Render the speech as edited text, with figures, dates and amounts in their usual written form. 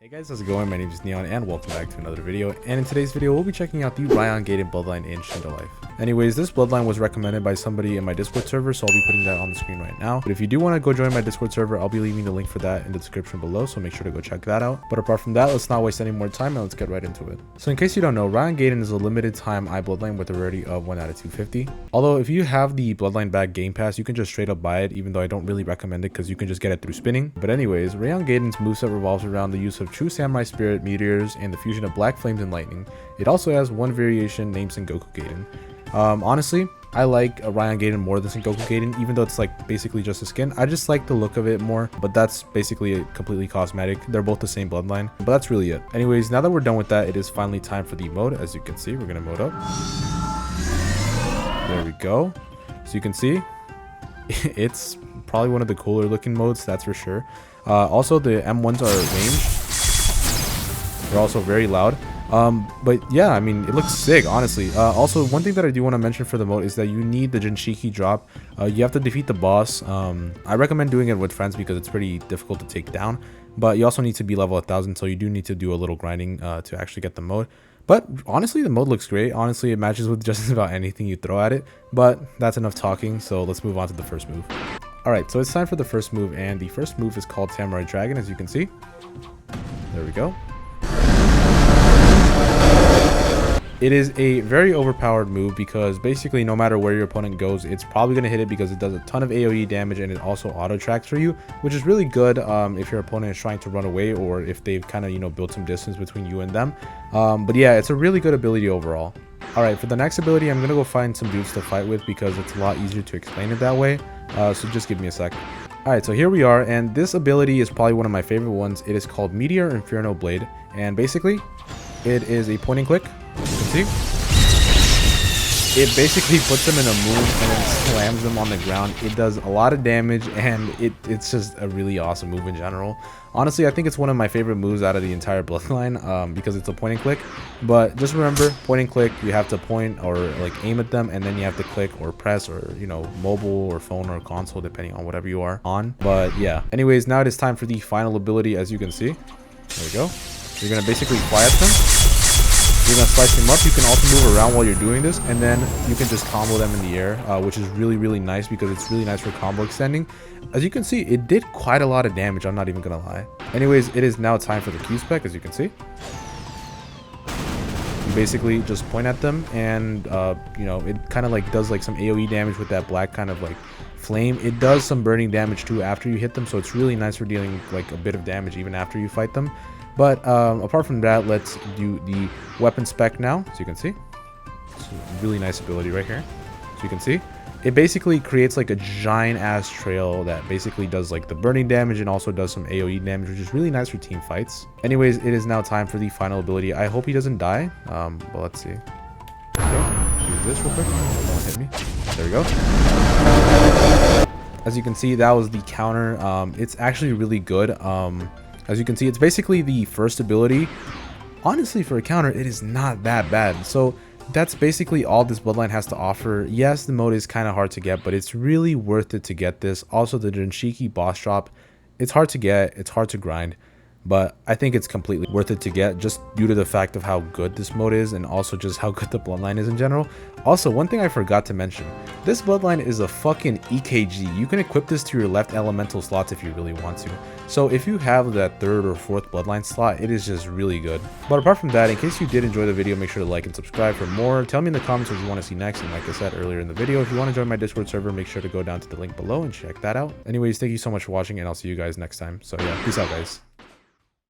Hey guys, how's it going? My name is Neon and welcome back to another video, and in today's video we'll be checking out the Raion-Gaiden Bloodline in Shindo Life. Anyways, this Bloodline was recommended by somebody in my Discord server, so I'll be putting that on the screen right now. But if you do want to go join my Discord server, I'll be leaving the link for that in the description below, so make sure to go check that out. But apart from that, let's not waste any more time and let's get right into it. So in case you don't know, Raion-Gaiden is a limited time Bloodline with a rarity of 1 out of 250. Although if you have the Bloodline bag game pass, you can just straight up buy it, even though I don't really recommend it because you can just get it through spinning. But anyways, Raion-Gaiden's moveset revolves around the use of true samurai spirit, meteors, and the fusion of black flames and lightning. It also has one variation named Sengoku Gaiden. Honestly, I like Raion-Gaiden more than Sengoku Gaiden, even though it's like basically just a skin. I just like the look of it more, but that's basically completely cosmetic. They're both the same bloodline, but that's really it. Anyways, now that we're done with that, it is finally time for the mode. As you can see, we're gonna mode up. There we go. So you can see, it's probably one of the cooler looking modes, that's for sure. Also, the M1s are ranged. They're also very loud. But yeah, I mean, it looks sick, honestly. Also, one thing that I do want to mention for the mode is that you need the Jinshiki drop. You have to defeat the boss. I recommend doing it with friends because it's pretty difficult to take down. But you also need to be level 1000, so you do need to do a little grinding to actually get the mode. But honestly, the mode looks great. Honestly, it matches with just about anything you throw at it. But that's enough talking, so let's move on to the first move. Alright, so it's time for the first move, and the first move is called Samurai Dragon, as you can see. There we go. It is a very overpowered move because basically no matter where your opponent goes, it's probably going to hit it because it does a ton of AoE damage and it also auto tracks for you, which is really good if your opponent is trying to run away or if they've kind of, built some distance between you and them. But yeah, it's a really good ability overall. Alright, for the next ability, I'm going to go find some dudes to fight with because it's a lot easier to explain it that way. So just give me a sec. Alright, so here we are, and this ability is probably one of my favorite ones. It is called Meteor Inferno Blade, and basically, it is a point and click. You can see it basically puts them in a move and then slams them on the ground. It does a lot of damage and it's just a really awesome move in general. Honestly, I think it's one of my favorite moves out of the entire Bloodline because it's a point and click. But just remember, point and click, you have to point or like aim at them, and then you have to click or press or mobile or phone or console depending on whatever you are on. But yeah, anyways, now it is time for the final ability. As you can see, there we go. You're gonna basically fly at them. You're gonna slice them up. You can also move around while you're doing this, and then you can just combo them in the air, which is really nice because it's really nice for combo extending. As you can see, it did quite a lot of damage, I'm not even gonna lie. Anyways, it is now time for the Q spec. As you can see, you basically just point at them, and it kind of like does like some AoE damage with that black kind of like flame. It does some burning damage too after you hit them, so it's really nice for dealing like a bit of damage even after you fight them. But apart from that, let's do the weapon spec now. So you can see, it's a really nice ability right here. So you can see, it basically creates like a giant ass trail that basically does like the burning damage and also does some AoE damage, which is really nice for team fights. Anyways, it is now time for the final ability. I hope he doesn't die. But let's see. Do this real quick. Don't hit me. There we go. As you can see, that was the counter. It's actually really good. As you can see, it's basically the first ability. Honestly, for a counter, it is not that bad. So that's basically all this Bloodline has to offer. Yes, the mode is kind of hard to get, but it's really worth it to get this. Also, the Jinshiki boss drop, it's hard to get, it's hard to grind, but I think it's completely worth it to get just due to the fact of how good this mode is and also just how good the Bloodline is in general. Also, one thing I forgot to mention, this Bloodline is a fucking EKG. You can equip this to your left elemental slots if you really want to. So if you have that third or fourth Bloodline slot, it is just really good. But apart from that, in case you did enjoy the video, make sure to like and subscribe for more. Tell me in the comments what you want to see next, and like I said earlier in the video, if you want to join my Discord server, make sure to go down to the link below and check that out. Anyways, thank you so much for watching, and I'll see you guys next time. So yeah, peace out, guys.